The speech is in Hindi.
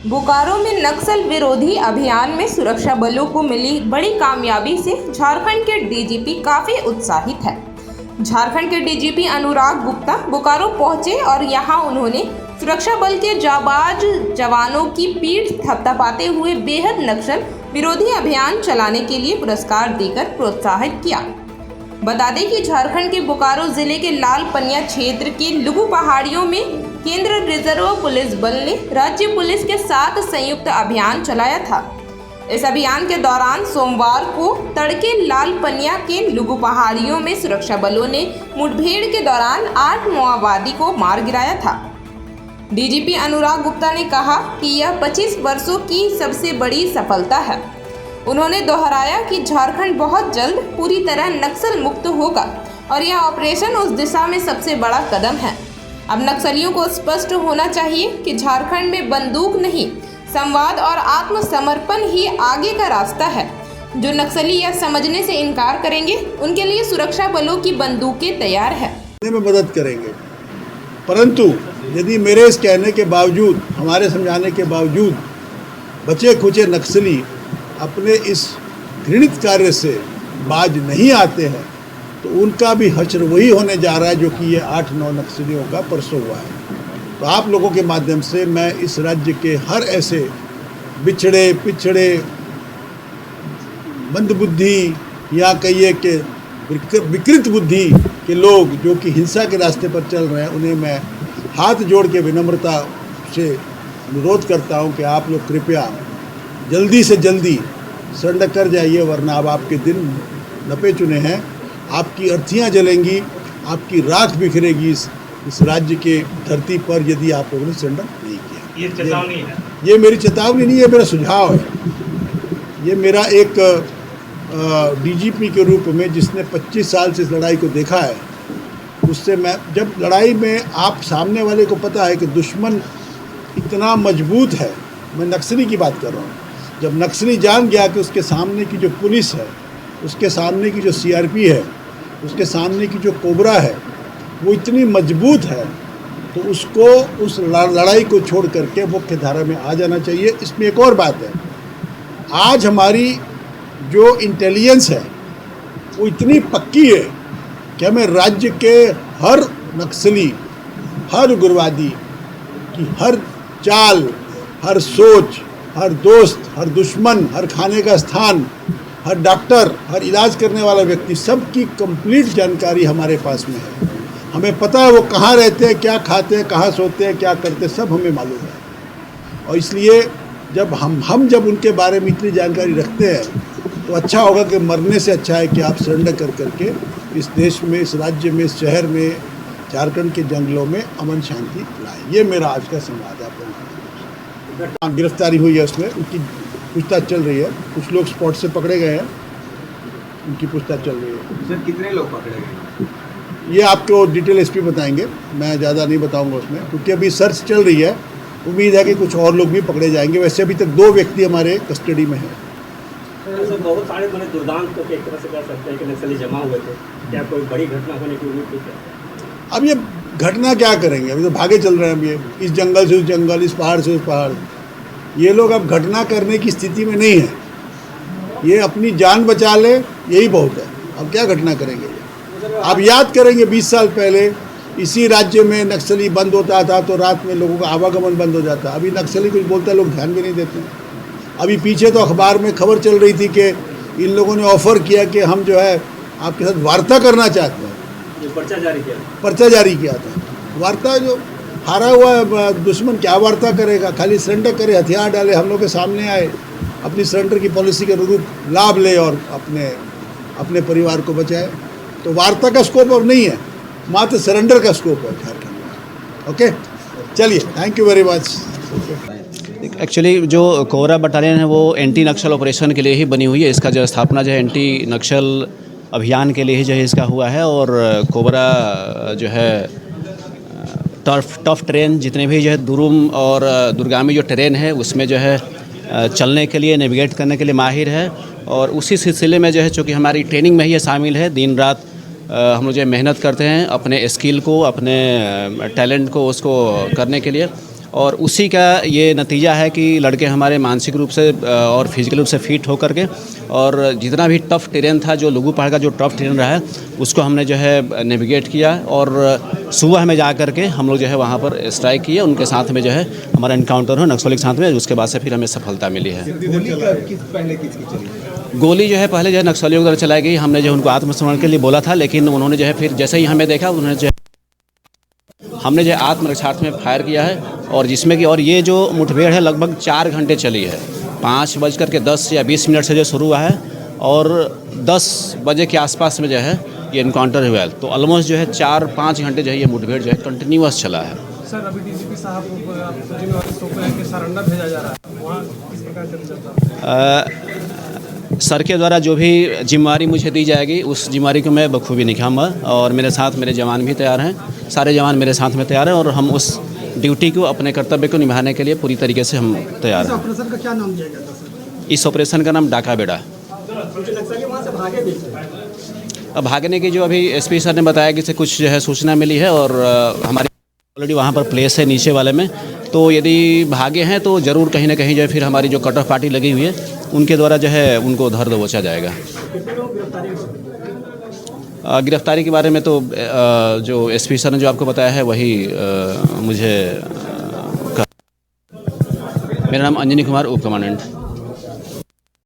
बोकारो में नक्सल विरोधी अभियान में सुरक्षा बलों को मिली बड़ी कामयाबी से झारखंड के डीजीपी काफी उत्साहित है। झारखंड के डीजीपी अनुराग गुप्ता बोकारो पहुंचे और यहां उन्होंने सुरक्षा बल के जाबाज जवानों की पीठ थपथपाते हुए बेहद नक्सल विरोधी अभियान चलाने के लिए पुरस्कार देकर प्रोत्साहित किया। बता दें कि झारखंड के बोकारो जिले के लाल पनिया क्षेत्र के लुगु पहाड़ियों में केंद्र रिजर्व पुलिस बल ने राज्य पुलिस के साथ संयुक्त अभियान चलाया था। इस अभियान के दौरान सोमवार को तड़के लाल पनिया के लुगु पहाड़ियों में सुरक्षा बलों ने मुठभेड़ के दौरान 8 माओवादी को मार गिराया था। डीजीपी अनुराग गुप्ता ने कहा कि यह 25 वर्षों की सबसे बड़ी सफलता है। उन्होंने दोहराया कि झारखंड बहुत जल्द पूरी तरह नक्सल मुक्त होगा और यह ऑपरेशन उस दिशा में सबसे बड़ा कदम है। अब नक्सलियों को स्पष्ट होना चाहिए कि झारखंड में बंदूक नहीं, संवाद और आत्मसमर्पण ही आगे का रास्ता है। जो नक्सली यह समझने से इनकार करेंगे, उनके लिए सुरक्षा बलों की बंदूकें तैयार है। में मदद करेंगे, परंतु यदि मेरे इस कहने के बावजूद, हमारे समझाने के बावजूद बचे खुचे नक्सली अपने इस घृणित कार्य से बाज नहीं आते हैं, तो उनका भी हश्र वही होने जा रहा है जो कि ये 8-9 नक्सलियों का परसों हुआ है। तो आप लोगों के माध्यम से मैं इस राज्य के हर ऐसे बिछड़े पिछड़े मंदबुद्धि या कहिए कि विकृत बुद्धि के लोग जो कि हिंसा के रास्ते पर चल रहे हैं, उन्हें मैं हाथ जोड़ के विनम्रता से अनुरोध करता हूं कि आप लोग कृपया जल्दी से जल्दी सरेंडर कर जाइए, वरना अब आपके दिन नपे चुने हैं। आपकी अर्थियां जलेंगी, आपकी राख बिखरेगी इस राज्य के धरती पर यदि आप लोगों ने सरेंडर नहीं किया। ये चेतावनी है? ये मेरी चेतावनी नहीं है, मेरा सुझाव है। ये मेरा एक डीजीपी के रूप में जिसने 25 साल से इस लड़ाई को देखा है, उससे मैं, जब लड़ाई में आप सामने वाले को पता है कि दुश्मन इतना मजबूत है, मैं नक्सली की बात कर रहा हूँ, जब नक्सली जान गया कि उसके सामने की जो पुलिस है, उसके सामने की जो सीआरपी है, उसके सामने की जो कोबरा है, वो इतनी मजबूत है, तो उसको उस लड़ाई को छोड़ करके मुख्य धारा में आ जाना चाहिए। इसमें एक और बात है, आज हमारी जो इंटेलिजेंस है वो इतनी पक्की है कि हमें राज्य के हर नक्सली, हर उग्रवादी की हर चाल, हर सोच, हर दोस्त, हर दुश्मन, हर खाने का स्थान, हर डॉक्टर, हर इलाज करने वाला व्यक्ति, सबकी कंप्लीट जानकारी हमारे पास में है। हमें पता है वो कहाँ रहते हैं, क्या खाते हैं, कहाँ सोते हैं, क्या करते हैं, सब हमें मालूम है। और इसलिए जब हम जब उनके बारे में इतनी जानकारी रखते हैं, तो अच्छा होगा कि मरने से अच्छा है कि आप सरेंडर कर करके इस देश में, इस राज्य में, इस शहर में, झारखंड के जंगलों में अमन शांति लाए। ये मेरा आज का संवाद है। आप लोगों, गिरफ्तारी हुई है, उसमें उनकी पूछताछ चल रही है। कुछ लोग स्पॉट से पकड़े गए हैं, उनकी पूछताछ चल रही है। सर, कितने लोग पकड़े गए? ये आपको डिटेल एसपी बताएंगे, मैं ज़्यादा नहीं बताऊंगा उसमें, क्योंकि अभी सर्च चल रही है। उम्मीद है कि कुछ और लोग भी पकड़े जाएंगे। वैसे अभी तक 2 व्यक्ति हमारे कस्टडी में हैं। सर, बहुत सारे बड़े दुर्दांत तो एक तरह से कह सकते हैं कि नक्सली जमा हुए थे। क्या कोई बड़ी घटना होने की उम्मीद है? अब ये घटना क्या करेंगे, अभी तो भागे चल रहे हैं। अब ये इस जंगल से उस जंगल, इस पहाड़ से उस पहाड़, ये लोग अब घटना करने की स्थिति में नहीं है। ये अपनी जान बचा ले, यही बहुत है। अब क्या घटना करेंगे? आप याद करेंगे 20 साल पहले इसी राज्य में नक्सली बंद होता था तो रात में लोगों का आवागमन बंद हो जाता। अभी नक्सली कुछ बोलता है, लोग ध्यान भी नहीं देते। अभी पीछे तो अखबार में खबर चल रही थी कि इन लोगों ने ऑफर किया कि हम जो है आपके साथ वार्ता करना चाहते हैं। पर्चा जारी किया था। वार्ता, जो हारा हुआ दुश्मन क्या वार्ता करेगा? खाली सरेंडर करे, हथियार डाले, हम लोग के सामने आए, अपनी सरेंडर की पॉलिसी के अनुरूप लाभ ले और अपने परिवार को बचाए। तो वार्ता का स्कोप अब नहीं है, मात्र सरेंडर का स्कोप है झारखंड में। ओके, चलिए, thank you very much. Actually जो कोबरा बटालियन है वो एंटी नक्सल ऑपरेशन के लिए ही बनी हुई है। इसका जो स्थापना जो है एंटी नक्सल अभियान के लिए ही जो है इसका हुआ है। और कोबरा जो है टफ ट्रेन, जितने भी जो है दुरुम और दुर्गामी जो ट्रेन है उसमें जो है चलने के लिए, नेविगेट करने के लिए माहिर है। और उसी सिलसिले में जो है, चूँकि हमारी ट्रेनिंग में ही ये शामिल है, दिन रात हम लोग जो मेहनत करते हैं अपने स्किल को, अपने टैलेंट को उसको करने के लिए। और उसी का ये नतीजा है कि लड़के हमारे मानसिक रूप से और फिजिकल रूप से फिट होकर के, और जितना भी टफ़ टेरेन था, जो लोगू पहाड़ का जो टफ़ टेरेन रहा है, उसको हमने जो है नेविगेट किया। और सुबह में जा कर के हम लोग जो है वहाँ पर स्ट्राइक किए, उनके साथ में जो है हमारा इनकाउंटर हो नक्सली के साथ में। उसके बाद से फिर हमें सफलता मिली है। गोली जो है पहले जो है नक्सलियों की तरफ चलाई गई। हमने जो उनको आत्मसमर्पण के लिए बोला था, लेकिन उन्होंने जो है फिर जैसे ही हमें देखा, उन्होंने जो हमने जो आत्मरक्षार्थ में फायर किया है, और जिसमें कि और ये जो मुठभेड़ है लगभग 4 घंटे चली है। 5:10 या 20 मिनट से जो शुरू हुआ है और 10 बजे के आसपास में जो है ये इनकाउंटर हुआ है। तो ऑलमोस्ट जो है 4-5 घंटे जो है ये मुठभेड़ जो है कंटिन्यूअस चला है। सर, अभी डीजीपी साहब को जिम्मेवारी सौंप रहे हैं कि सरेंडर भेजा जा रहा है, वहाँ किस प्रकार से चलता है? सर के द्वारा जो भी जिम्मेवारी मुझे दी जाएगी, उस जिम्मेवारी को मैं बखूबी निभाऊंगा, और मेरे साथ मेरे जवान भी तैयार हैं। सारे जवान मेरे साथ में तैयार हैं, और हम उस ड्यूटी को, अपने कर्तव्य को निभाने के लिए पूरी तरीके से हम तैयार हैं। ऑपरेशन का क्या नाम दिया गया था सर? इस ऑपरेशन का नाम डाका बेड़ा। वहाँ से भागे भी थे। अब भागने की जो अभी एसपी सर ने बताया कि से कुछ जो है सूचना मिली है, और हमारी ऑलरेडी वहाँ पर प्लेस है नीचे वाले में, तो यदि भागे हैं तो ज़रूर कहीं ना कहीं जो है फिर हमारी जो कट ऑफ पार्टी लगी हुई है उनके द्वारा जो है उनको धर दबोचा जाएगा। गिरफ्तारी के बारे में तो जो एसपी सर ने जो आपको बताया है वही मुझे मेरा नाम अंजनी कुमार, उप कमांडेंट।